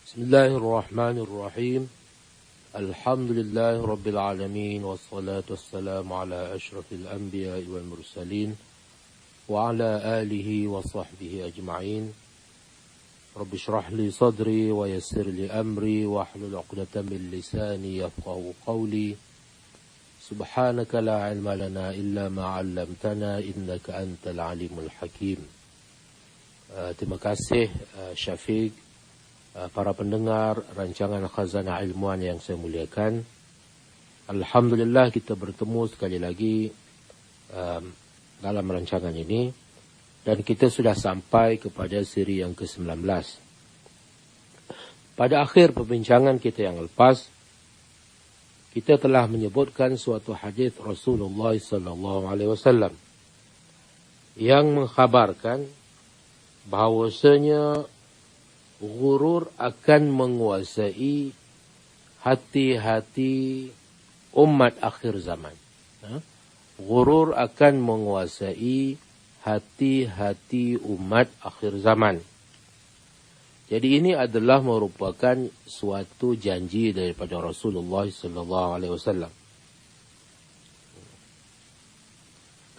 Bismillahirrahmanirrahim. Alhamdulillahi Rabbil Alamin. Wassalatu wassalamu ala ashrafil anbiya wal mursalin. Wa ala alihi wa sahbihi ajma'in. Rabbi shrah li sadri wa yassir li amri wa hlul 'uqdatam min lisani yafqahu qawli. Subhanaka la ilma lana illa ma 'allamtana innaka antal alimul hakim. Terima kasih Syafiq, para pendengar rancangan Khazanah Ilmuwan yang saya muliakan. Alhamdulillah kita bertemu sekali lagi dalam rancangan ini. Dan kita sudah sampai kepada siri yang ke-19. Pada akhir perbincangan kita yang lepas, kita telah menyebutkan suatu hadis Rasulullah SAW yang mengkhabarkan bahawasanya ghurur akan menguasai hati-hati umat akhir zaman. Ghurur akan menguasai hati-hati umat akhir zaman. Jadi ini adalah merupakan suatu janji daripada Rasulullah SAW.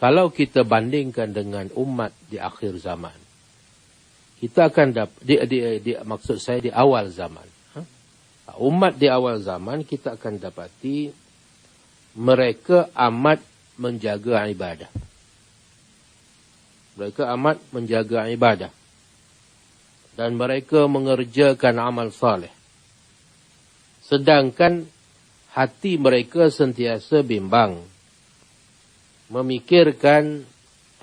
Kalau kita bandingkan dengan umat di akhir zaman, kita akan maksud saya di awal zaman. Umat di awal zaman kita akan dapati mereka amat menjaga ibadah. Mereka amat menjaga ibadah. Dan mereka mengerjakan amal saleh. Sedangkan hati mereka sentiasa bimbang. Memikirkan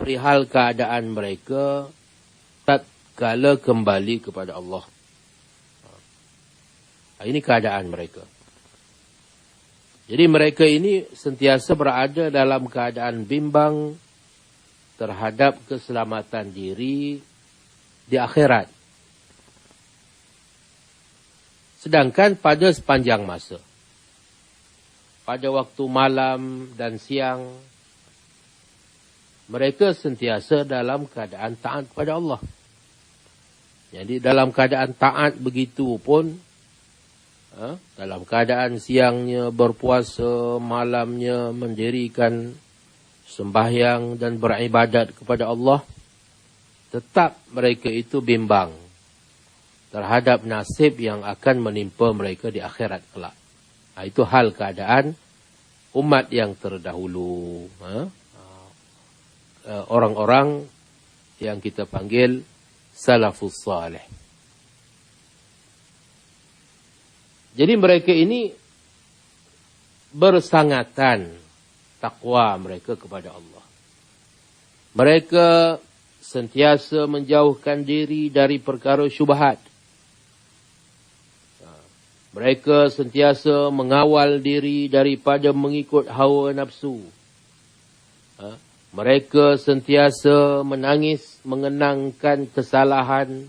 perihal keadaan mereka tatkala kembali kepada Allah. Ini keadaan mereka. Jadi mereka ini sentiasa berada dalam keadaan bimbang terhadap keselamatan diri di akhirat. Sedangkan pada sepanjang masa, pada waktu malam dan siang, mereka sentiasa dalam keadaan taat kepada Allah. Jadi dalam keadaan taat begitu pun, dalam keadaan siangnya berpuasa, malamnya mendirikan sembahyang dan beribadat kepada Allah, tetap mereka itu bimbang terhadap nasib yang akan menimpa mereka di akhirat kelak. Itu hal keadaan umat yang terdahulu. Orang-orang yang kita panggil salafus salih. Jadi mereka ini bersangatan takwa mereka kepada Allah. Mereka sentiasa menjauhkan diri dari perkara syubhat. Mereka sentiasa mengawal diri daripada mengikut hawa nafsu. Mereka sentiasa menangis mengenangkan kesalahan,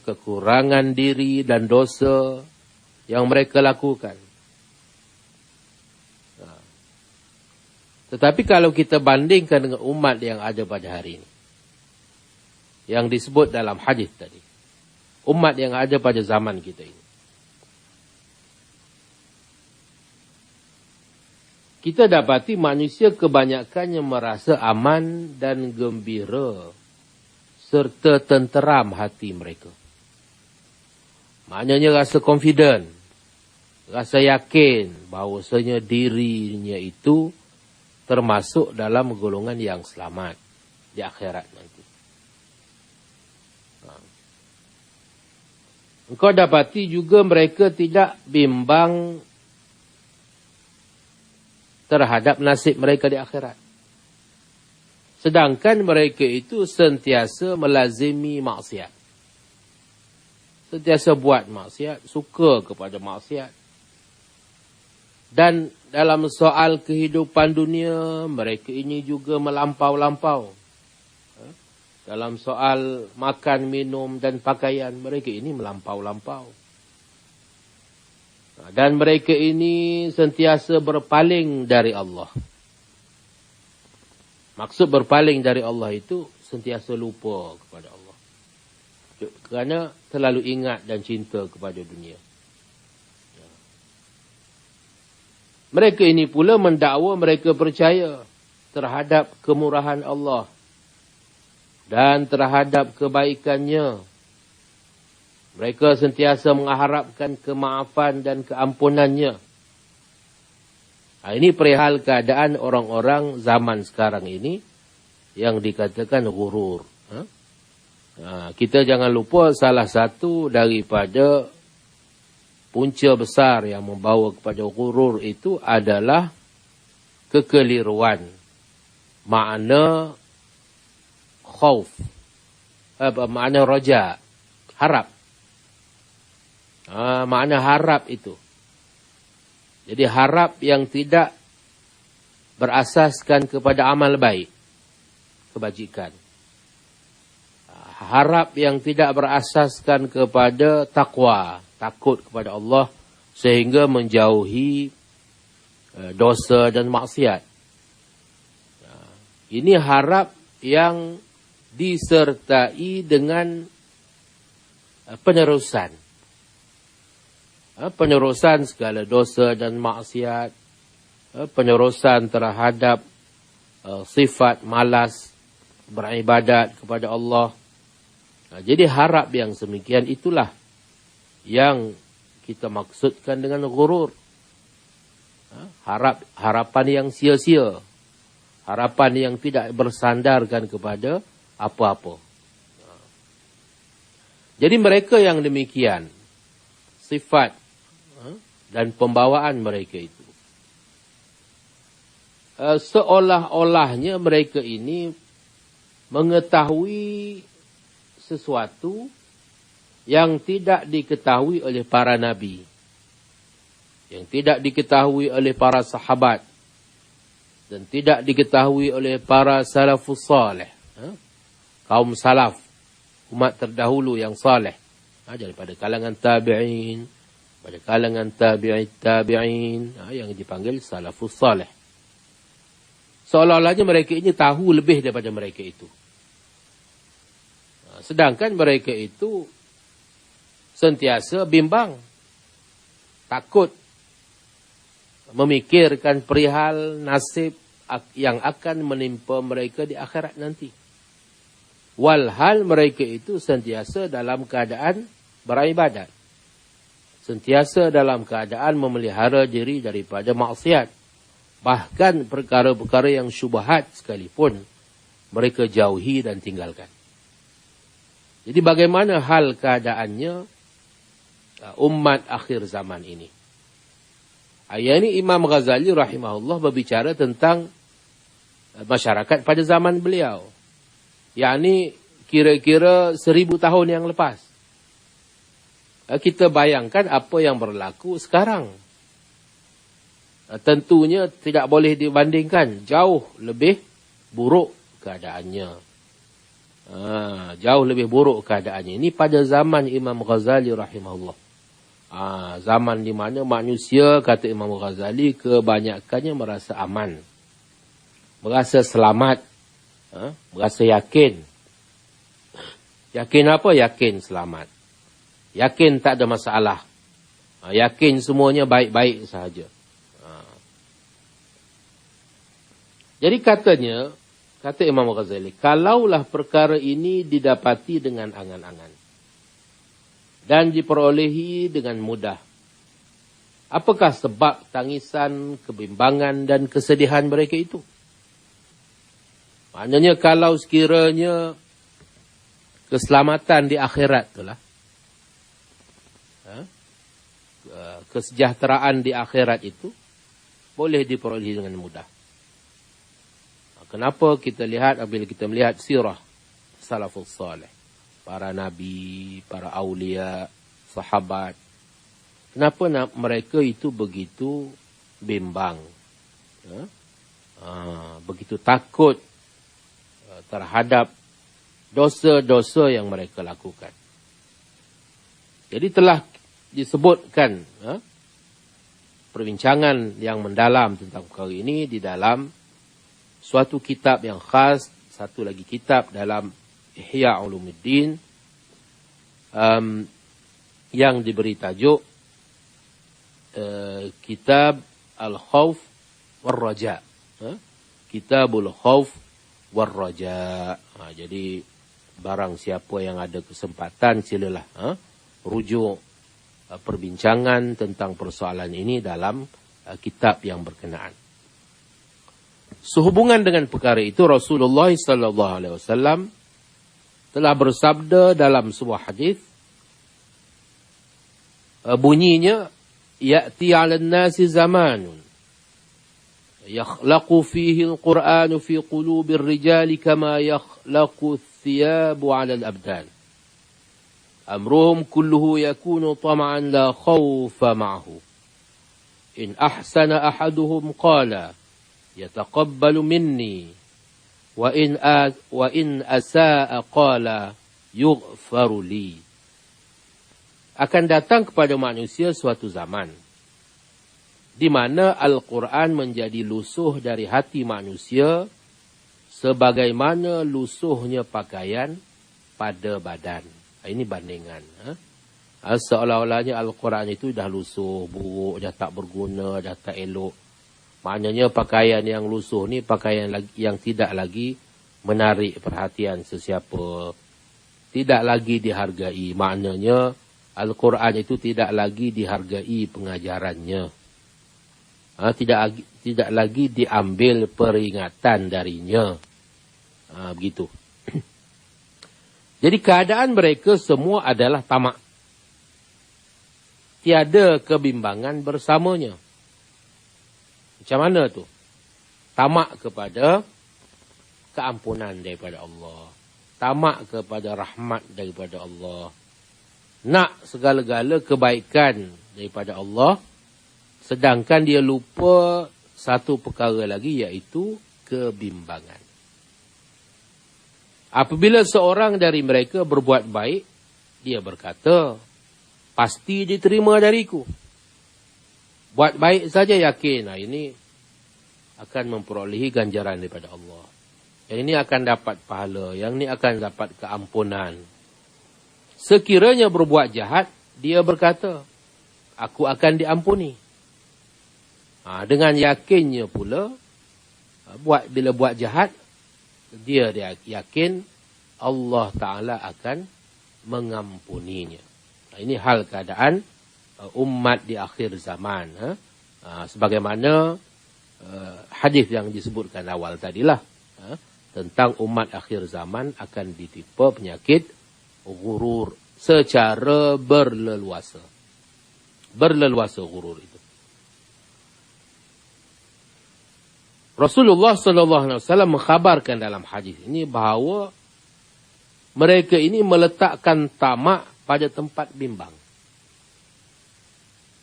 kekurangan diri dan dosa yang mereka lakukan. Tetapi kalau kita bandingkan dengan umat yang ada pada hari ini, yang disebut dalam hadis tadi, umat yang ada pada zaman kita ini, kita dapati manusia kebanyakannya merasa aman dan gembira serta tenteram hati mereka. Maknanya rasa confident, rasa yakin bahawasanya dirinya itu termasuk dalam golongan yang selamat di akhirat nanti. Engkau dapati juga mereka tidak bimbang terhadap nasib mereka di akhirat. Sedangkan mereka itu sentiasa melazimi maksiat. Sentiasa buat maksiat, suka kepada maksiat. Dan dalam soal kehidupan dunia, mereka ini juga melampau-lampau. Dalam soal makan, minum dan pakaian, mereka ini melampau-lampau. Dan mereka ini sentiasa berpaling dari Allah. Maksud berpaling dari Allah itu sentiasa lupa kepada Allah. Kerana terlalu ingat dan cinta kepada dunia. Mereka ini pula mendakwa mereka percaya terhadap kemurahan Allah dan terhadap kebaikannya. Mereka sentiasa mengharapkan kemaafan dan keampunannya. Ini perihal keadaan orang-orang zaman sekarang ini yang dikatakan ghurur. Kita jangan lupa salah satu daripada punca besar yang membawa kepada ghurur itu adalah kekeliruan makna khauf, makna raja, harap. Makna harap itu. Jadi harap yang tidak berasaskan kepada amal baik, kebajikan. Harap yang tidak berasaskan kepada takwa, takut kepada Allah sehingga menjauhi dosa dan maksiat. Ini harap yang disertai dengan penerusan. Penerusan segala dosa dan maksiat. Penerusan terhadap sifat malas beribadat kepada Allah. Jadi harap yang semikian itulah yang kita maksudkan dengan ghurur. Harapan yang sia-sia. Harapan yang tidak bersandarkan kepada apa-apa. Jadi mereka yang demikian, sifat dan pembawaan mereka itu, seolah-olahnya mereka ini mengetahui sesuatu yang tidak diketahui oleh para nabi, yang tidak diketahui oleh para sahabat, dan tidak diketahui oleh para salafus salih, kaum salaf, umat terdahulu yang saleh, daripada kalangan tabi'in, pada kalangan tabi'in, yang dipanggil salafus salih. Seolah-olahnya mereka ini tahu lebih daripada mereka itu. Sedangkan mereka itu sentiasa bimbang, takut, memikirkan perihal nasib yang akan menimpa mereka di akhirat nanti. Walhal mereka itu sentiasa dalam keadaan beribadat. Sentiasa dalam keadaan memelihara diri daripada maksiat. Bahkan perkara-perkara yang syubhat sekalipun mereka jauhi dan tinggalkan. Jadi bagaimana hal keadaannya umat akhir zaman ini? Ayat ini Imam Ghazali rahimahullah berbicara tentang masyarakat pada zaman beliau. Yakni kira-kira 1000 tahun yang lepas. Kita bayangkan apa yang berlaku sekarang. Tentunya tidak boleh dibandingkan. Jauh lebih buruk keadaannya. Jauh lebih buruk keadaannya. Ini pada zaman Imam Ghazali rahimahullah. Zaman di mana manusia, kata Imam Ghazali, kebanyakannya merasa aman. Merasa selamat. Merasa yakin. Yakin apa? Yakin selamat. Yakin tak ada masalah. Yakin semuanya baik-baik sahaja. Jadi katanya, kata Imam Ghazali, kalaulah perkara ini didapati dengan angan-angan dan diperolehi dengan mudah, apakah sebab tangisan, kebimbangan dan kesedihan mereka itu? Maknanya kalau sekiranya keselamatan di akhirat itulah, kesejahteraan di akhirat itu boleh diperolehi dengan mudah. Kenapa kita lihat, apabila kita melihat sirah salafus salih, para nabi, para awliya, sahabat, kenapa mereka itu begitu bimbang, begitu takut terhadap dosa-dosa yang mereka lakukan. Jadi telah disebutkan perbincangan yang mendalam tentang perkara ini di dalam suatu kitab yang khas, satu lagi kitab dalam Ihya Ulumuddin, yang diberi tajuk Kitab Al-Khawf War-Raja. Kitabul Khawf War-Raja. Jadi barang siapa yang ada kesempatan silalah rujuk perbincangan tentang persoalan ini dalam kitab yang berkenaan. Sehubungan dengan perkara itu, Rasulullah SAW telah bersabda dalam sebuah hadis, bunyinya, ya'ti 'alan nasi zamanun yakhlaqu fihi al-Qur'anu fi qulubir rijali kama yakhlaqu thiyabu 'ala al-abdan. Amruhum kulluhu yakunu tama'an la khawfa ma'ahu. In ahsana ahaduhum qala yataqabbalu minni wa in asa'a qala yughfaru li. Akan datang kepada manusia suatu zaman di mana Al-Quran menjadi lusuh dari hati manusia sebagaimana lusuhnya pakaian pada badan. Ini bandingan. Seolah-olahnya Al-Quran itu dah lusuh, buruk, dah tak berguna, dah tak elok. Maknanya pakaian yang lusuh ni pakaian yang tidak lagi menarik perhatian sesiapa. Tidak lagi dihargai. Maknanya Al-Quran itu tidak lagi dihargai pengajarannya. Tidak lagi diambil peringatan darinya. Begitu. Jadi keadaan mereka semua adalah tamak. Tiada kebimbangan bersamanya. Macam mana tu? Tamak kepada keampunan daripada Allah. Tamak kepada rahmat daripada Allah. Nak segala-gala kebaikan daripada Allah. Sedangkan dia lupa satu perkara lagi, iaitu kebimbangan. Apabila seorang dari mereka berbuat baik, dia berkata, pasti diterima dariku. Buat baik saja yakin, ini akan memperolehi ganjaran daripada Allah. Yang ini akan dapat pahala, yang ini akan dapat keampunan. Sekiranya berbuat jahat, dia berkata, aku akan diampuni. Dengan yakinnya pula, bila buat jahat, dia yakin Allah Ta'ala akan mengampuninya. Ini hal keadaan umat di akhir zaman. Sebagaimana hadis yang disebutkan awal tadilah. Tentang umat akhir zaman akan ditimpa penyakit ghurur secara berleluasa. Berleluasa ghurur itu. Rasulullah SAW mengkhabarkan dalam hadis ini bahawa mereka ini meletakkan tamak pada tempat bimbang.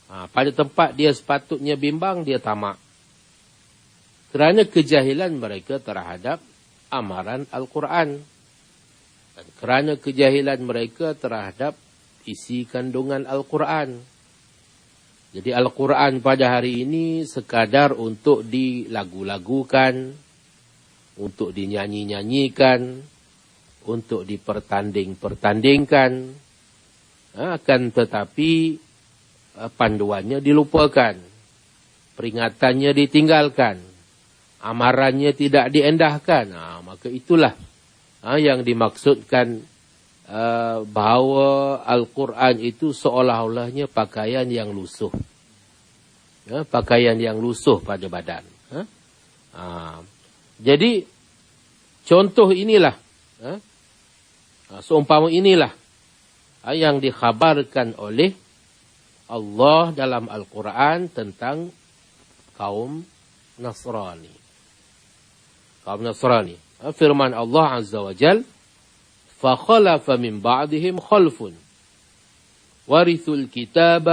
Pada tempat dia sepatutnya bimbang, dia tamak. Kerana kejahilan mereka terhadap amaran Al-Quran. Dan kerana kejahilan mereka terhadap isi kandungan Al-Quran. Jadi Al-Quran pada hari ini sekadar untuk dilagu-lagukan, untuk dinyanyi-nyanyikan, untuk dipertanding-pertandingkan. Akan tetapi panduannya dilupakan, peringatannya ditinggalkan, amarannya tidak diendahkan. Maka itulah yang dimaksudkan bahawa Al-Quran itu seolah-olahnya pakaian yang lusuh. Pakaian yang lusuh pada badan. Jadi, contoh inilah. Seumpama inilah yang dikhabarkan oleh Allah dalam Al-Quran tentang kaum Nasrani. Kaum Nasrani. Firman Allah Azza wa Jal, فَخَلَفَ مِنْ بَعْدِهِمْ خَلْفٌ وَرِثُوا الْكِتَابَ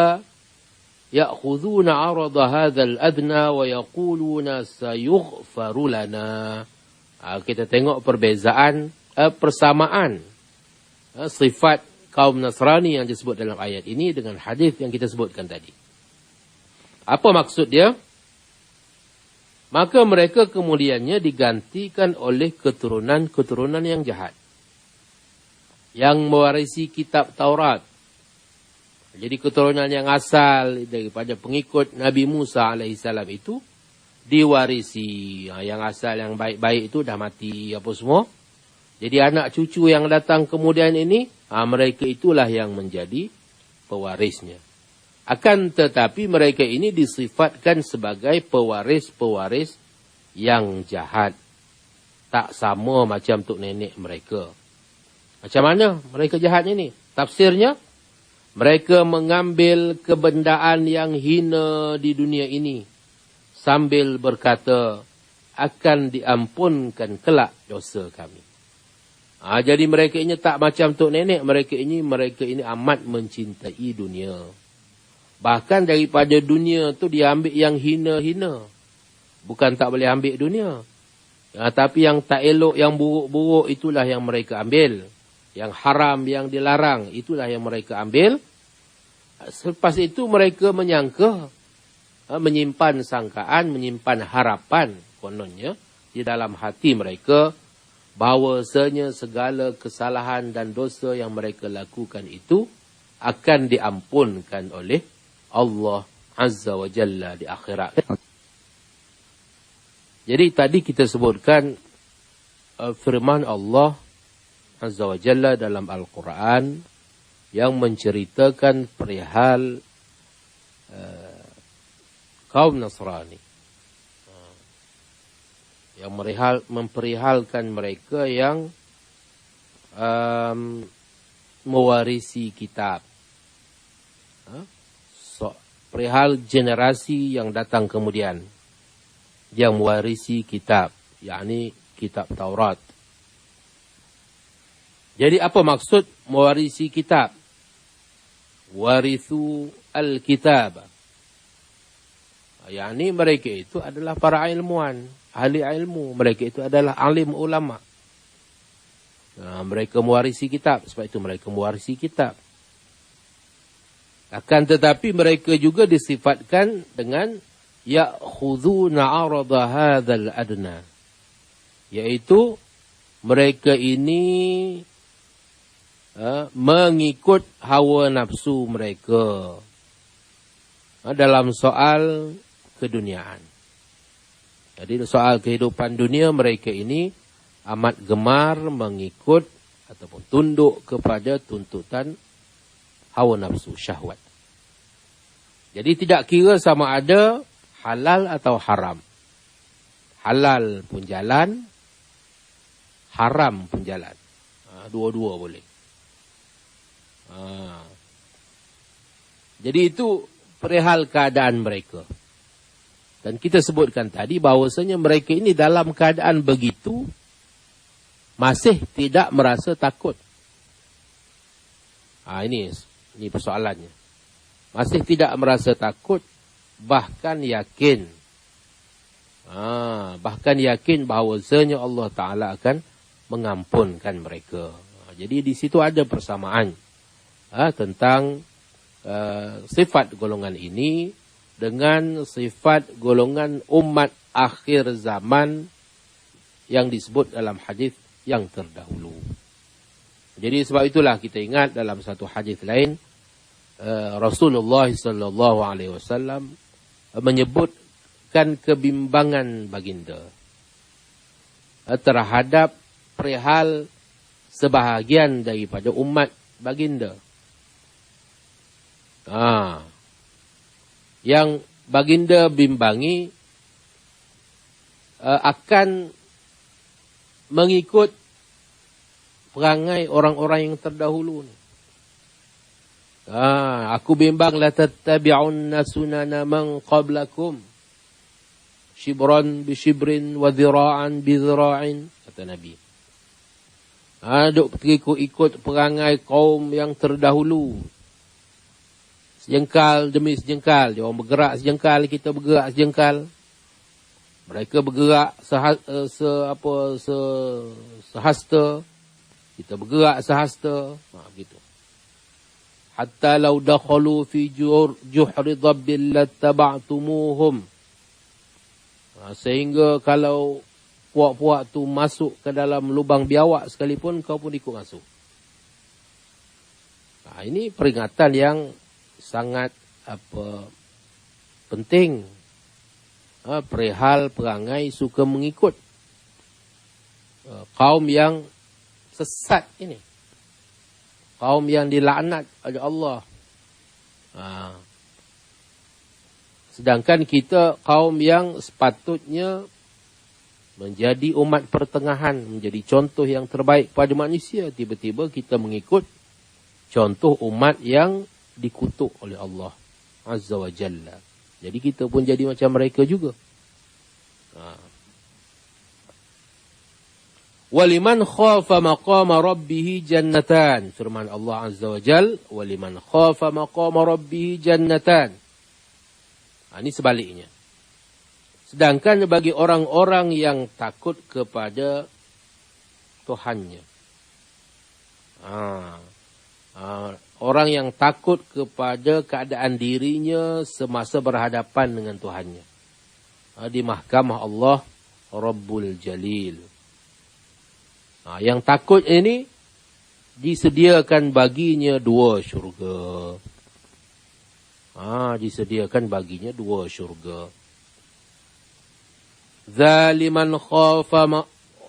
يَأْخُذُونَ عَرَضَ هَذَا الْأَدْنَى وَيَقُولُونَ سَيُغْفَرُ لَنَا. Kita tengok perbezaan, persamaan sifat kaum Nasrani yang disebut dalam ayat ini dengan hadis yang kita sebutkan tadi. Apa maksud dia? Maka mereka kemudiannya digantikan oleh keturunan-keturunan yang jahat. yang mewarisi kitab Taurat. Jadi keturunan yang asal daripada pengikut Nabi Musa alaihissalam itu diwarisi. Yang asal yang baik-baik itu dah mati apa semua. Jadi anak cucu yang datang kemudian ini, mereka itulah yang menjadi pewarisnya. Akan tetapi mereka ini disifatkan sebagai pewaris-pewaris yang jahat. Tak sama macam tok nenek mereka. Macam mana mereka jahat ini? Tafsirnya, mereka mengambil kebendaan yang hina di dunia ini sambil berkata, akan diampunkan kelak dosa kami. Jadi mereka ini tak macam tok nenek. Mereka ini amat mencintai dunia. Bahkan daripada dunia tu dia ambil yang hina-hina. Bukan tak boleh ambil dunia. Tapi yang tak elok, yang buruk-buruk itulah yang mereka ambil. Yang haram, yang dilarang, itulah yang mereka ambil. Selepas itu mereka menyangka, menyimpan sangkaan, menyimpan harapan kononnya di dalam hati mereka, bahawasanya segala kesalahan dan dosa yang mereka lakukan itu akan diampunkan oleh Allah Azza wa Jalla di akhirat. Jadi tadi kita sebutkan firman Allah Azza wa Jalla dalam Al-Quran yang menceritakan perihal kaum Nasrani. Yang memperihalkan mereka yang mewarisi kitab. Perihal generasi yang datang kemudian yang mewarisi kitab, yakni kitab Taurat. Jadi apa maksud mewarisi kitab? Warithu al-kitab. Yakni mereka itu adalah para ilmuwan, ahli ilmu. Mereka itu adalah alim ulama. Mereka mewarisi kitab, sebab itu mereka mewarisi kitab. Akan tetapi mereka juga disifatkan dengan ya'khudhuna 'arada hadzal adna, yaitu mereka ini mengikut hawa nafsu mereka dalam soal keduniaan. Jadi soal kehidupan dunia mereka ini amat gemar mengikut ataupun tunduk kepada tuntutan hawa nafsu, syahwat. Jadi tidak kira sama ada halal atau haram. Halal pun jalan, haram pun jalan. Dua-dua boleh. Jadi itu perihal keadaan mereka. Dan kita sebutkan tadi bahawasanya mereka ini dalam keadaan begitu masih tidak merasa takut. Ini persoalannya. Masih tidak merasa takut, bahkan yakin. Bahkan yakin bahawasanya Allah Ta'ala akan mengampunkan mereka. Jadi di situ ada persamaan tentang sifat golongan ini dengan sifat golongan umat akhir zaman yang disebut dalam hadis yang terdahulu. Jadi sebab itulah kita ingat dalam satu hadis lain, Rasulullah sallallahu alaihi wasallam menyebutkan kebimbangan baginda terhadap perihal sebahagian daripada umat baginda. Yang baginda bimbangi akan mengikut perangai orang-orang yang terdahulu ni. Aku bimbang la tattabi'unna sunana man qablakum shibran bi shibrin wa dhira'an bi dhira'in, kata Nabi. Duk ikut perangai kaum yang terdahulu. Sejengkal demi sejengkal. Dia orang bergerak sejengkal, kita bergerak sejengkal. Mereka bergerak sehasta. Kita bergerak sehasta. Gitu. Hatta law dakhalu fi juhri dhabbil lattaba'tumuhum. Sehingga kalau puak-puak tu masuk ke dalam lubang biawak sekalipun, kau pun ikut masuk. Ini peringatan yang sangat penting. Perihal perangai suka mengikut kaum yang sesat ini. Kaum yang dilaknat oleh Allah. Sedangkan kita kaum yang sepatutnya menjadi umat pertengahan, menjadi contoh yang terbaik pada manusia. Tiba-tiba kita mengikut contoh umat yang dikutuk oleh Allah Azza wa Jalla. Jadi kita pun jadi macam mereka juga. Waliman khafa maqama rabbih jannatan. Firman Allah Azza wa Jalla, waliman khafa maqama rabbih jannatan. Ini sebaliknya. Sedangkan bagi orang-orang yang takut kepada Tuhannya. Orang yang takut kepada keadaan dirinya semasa berhadapan dengan Tuhannya. Di mahkamah Allah Rabbul Jalil. Yang takut ini disediakan baginya 2 syurga. Disediakan baginya 2 syurga.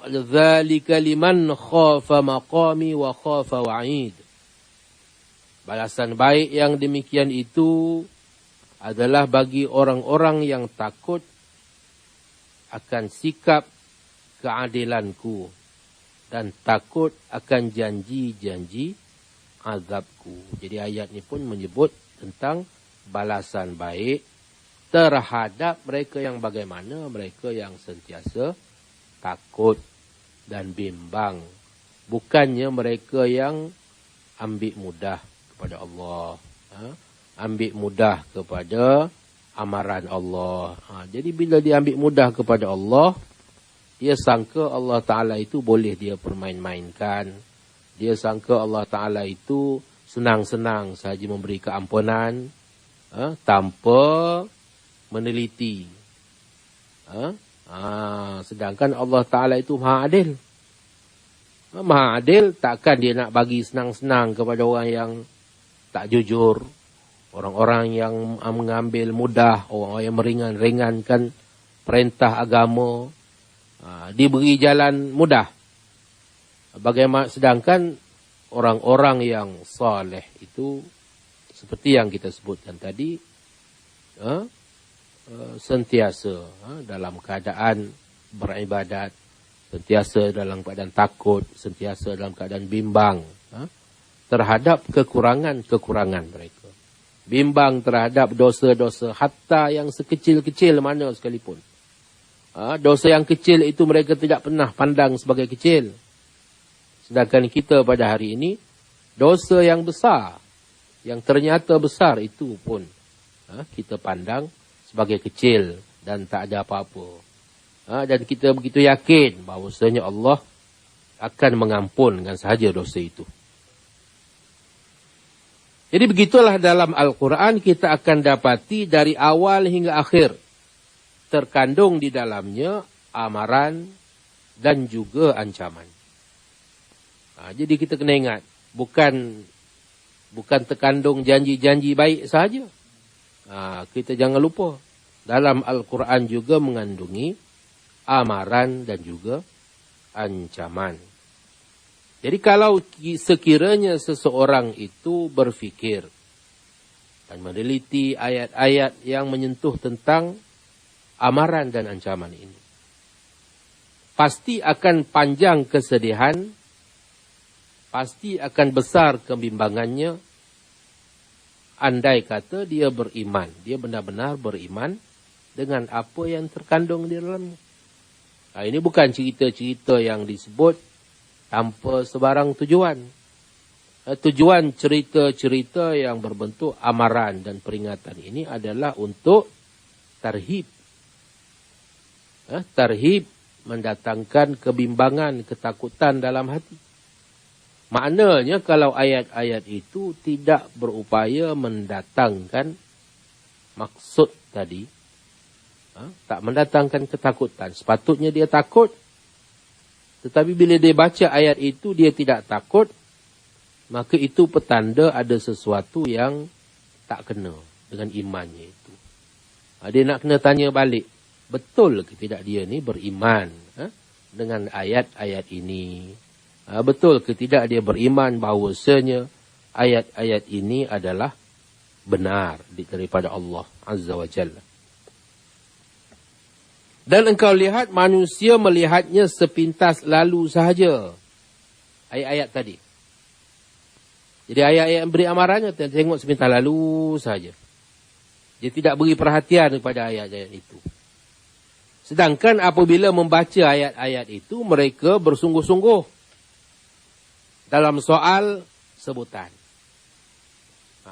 Dzalika liman khafa maqami wa khafa wa'id. Balasan baik yang demikian itu adalah bagi orang-orang yang takut akan sikap keadilanku dan takut akan janji-janji azabku. Jadi ayat ini pun menyebut tentang balasan baik terhadap mereka yang bagaimana, mereka yang sentiasa takut dan bimbang. Bukannya mereka yang ambil mudah kepada Allah. Ambil mudah kepada amaran Allah. Jadi bila dia ambil mudah kepada Allah, dia sangka Allah Ta'ala itu boleh dia permain-mainkan. Dia sangka Allah Ta'ala itu senang-senang sahaja memberi keampunan tanpa meneliti. Sedangkan Allah Ta'ala itu Maha Adil. Maha Adil, takkan dia nak bagi senang-senang kepada orang yang tak jujur. Orang-orang yang mengambil mudah, orang yang meringan-ringankan perintah agama. Diberi jalan mudah. Bagaimana sedangkan orang-orang yang saleh itu seperti yang kita sebutkan tadi, sentiasa dalam keadaan beribadat, sentiasa dalam keadaan takut, sentiasa dalam keadaan bimbang terhadap kekurangan-kekurangan mereka. Bimbang terhadap dosa-dosa hatta yang sekecil-kecil mana sekalipun. Dosa yang kecil itu mereka tidak pernah pandang sebagai kecil. Sedangkan kita pada hari ini, dosa yang besar, yang ternyata besar itu pun kita pandang sebagai kecil dan tak ada apa-apa. Dan kita begitu yakin bahawasanya Allah akan mengampunkan sahaja dosa itu. Jadi begitulah dalam Al-Quran kita akan dapati dari awal hingga akhir. Terkandung di dalamnya amaran dan juga ancaman. Jadi kita kena ingat, bukan terkandung janji-janji baik sahaja. Kita jangan lupa, dalam Al-Quran juga mengandungi amaran dan juga ancaman. Jadi kalau sekiranya seseorang itu berfikir dan meneliti ayat-ayat yang menyentuh tentang amaran dan ancaman ini, pasti akan panjang kesedihan, pasti akan besar kebimbangannya, andai kata dia beriman. Dia benar-benar beriman dengan apa yang terkandung di dalamnya. Ini bukan cerita-cerita yang disebut tanpa sebarang tujuan. Tujuan cerita-cerita yang berbentuk amaran dan peringatan ini adalah untuk tarhib. Tarhib mendatangkan kebimbangan, ketakutan dalam hati. Maknanya kalau ayat-ayat itu tidak berupaya mendatangkan maksud tadi, tak mendatangkan ketakutan. Sepatutnya dia takut. Tetapi bila dia baca ayat itu, dia tidak takut. maka itu petanda ada sesuatu yang tak kena dengan imannya itu. Dia nak kena tanya balik, betul ke tidak dia ni beriman dengan ayat-ayat ini? Betul ke tidak dia beriman bahawasanya ayat-ayat ini adalah benar daripada Allah Azza wa Jalla. Dan engkau lihat manusia melihatnya sepintas lalu sahaja. Ayat-ayat tadi. Jadi ayat-ayat yang beri amarannya tengok sepintas lalu sahaja. Dia tidak beri perhatian kepada ayat-ayat itu. Sedangkan apabila membaca ayat-ayat itu, mereka bersungguh-sungguh dalam soal sebutan.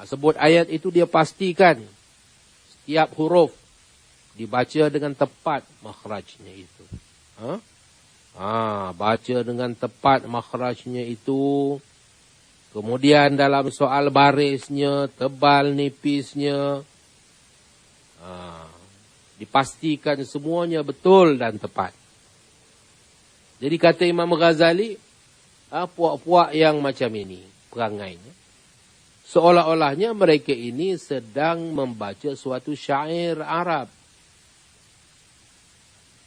Sebut ayat itu dia pastikan setiap huruf dibaca dengan tepat makhrajnya itu. Baca dengan tepat makhrajnya itu. Kemudian dalam soal barisnya, tebal nipisnya, dipastikan semuanya betul dan tepat. Jadi kata Imam Ghazali, puak-puak yang macam ini perangainya, seolah-olahnya mereka ini sedang membaca suatu syair Arab.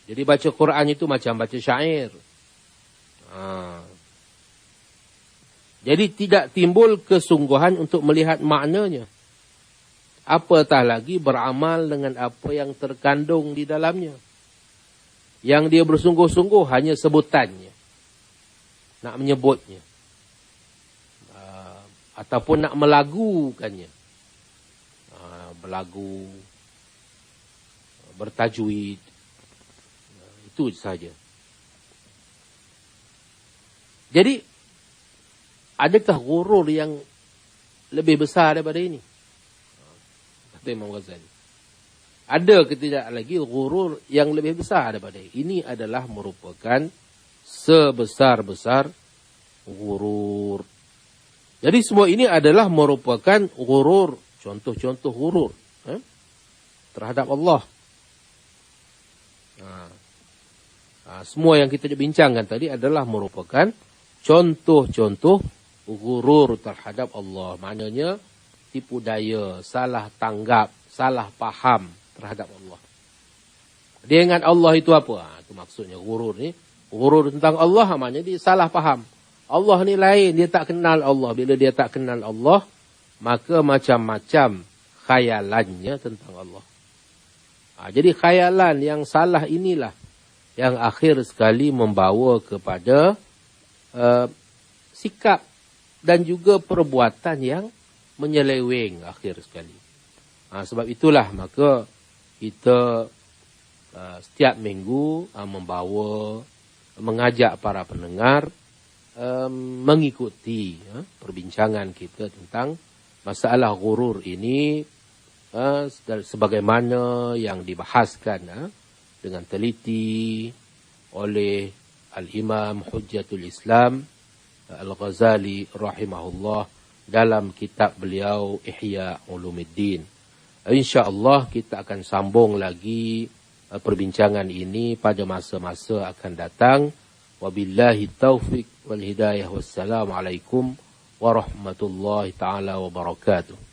Jadi baca Quran itu macam baca syair. Jadi tidak timbul kesungguhan untuk melihat maknanya. Apatah lagi beramal dengan apa yang terkandung di dalamnya. Yang dia bersungguh-sungguh hanya sebutannya. Nak menyebutnya. Ataupun nak melagukannya. Berlagu. Bertajwid. Itu saja. Jadi, adakah ghurur yang lebih besar daripada ini? Kata Imam Ghazali. Ada ke tidak lagi ghurur yang lebih besar daripada ini? Ini adalah merupakan sebesar-besar ghurur. Jadi semua ini adalah merupakan ghurur. Contoh-contoh ghurur. Terhadap Allah. Semua yang kita bincangkan tadi adalah merupakan contoh-contoh ghurur terhadap Allah. Maknanya tipu daya, salah tanggap, salah faham terhadap Allah. Dia ingat Allah itu apa? Itu maksudnya ghurur ni. Ghurur tentang Allah maknanya dia salah faham. Allah ni lain, dia tak kenal Allah. Bila dia tak kenal Allah, maka macam-macam khayalannya tentang Allah. Jadi khayalan yang salah inilah yang akhir sekali membawa kepada sikap dan juga perbuatan yang menyeleweng akhir sekali. Sebab itulah maka kita setiap minggu mengajak para pendengar mengikuti perbincangan kita tentang masalah ghurur ini sebagaimana yang dibahaskan dengan teliti oleh Al-Imam Hujjatul Islam Al-Ghazali rahimahullah dalam kitab beliau Ihya Ulumuddin. InsyaAllah kita akan sambung lagi perbincangan ini pada masa-masa akan datang. Wabillahi taufiq wal hidayah. Wassalamualaikum warahmatullahi ta'ala wabarakatuh.